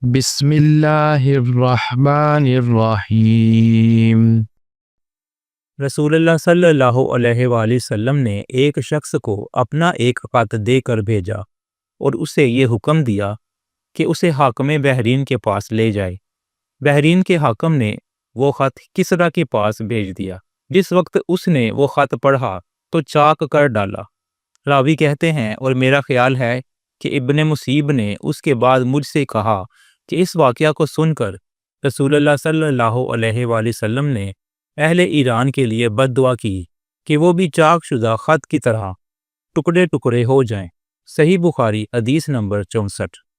بسم اللہ الرحمن الرحیم۔ رسول اللہ صلی اللہ علیہ وآلہ وسلم نے ایک شخص کو اپنا ایک خط دے کر بھیجا اور اسے یہ حکم دیا کہ اسے حاکم بحرین کے پاس لے جائے۔ بحرین کے حاکم نے وہ خط کسریٰ کے پاس بھیج دیا۔ جس وقت اس نے وہ خط پڑھا تو چاک کر ڈالا۔ راوی کہتے ہیں اور میرا خیال ہے کہ ابن مسیب نے اس کے بعد مجھ سے کہا کہ اس واقعہ کو سن کر رسول اللہ صلی اللہ علیہ وآلہ وسلم نے اہل ایران کے لیے بد دعا کی کہ وہ بھی چاک شدہ خط کی طرح ٹکڑے ٹکڑے ہو جائیں۔ صحیح بخاری حدیث نمبر 64۔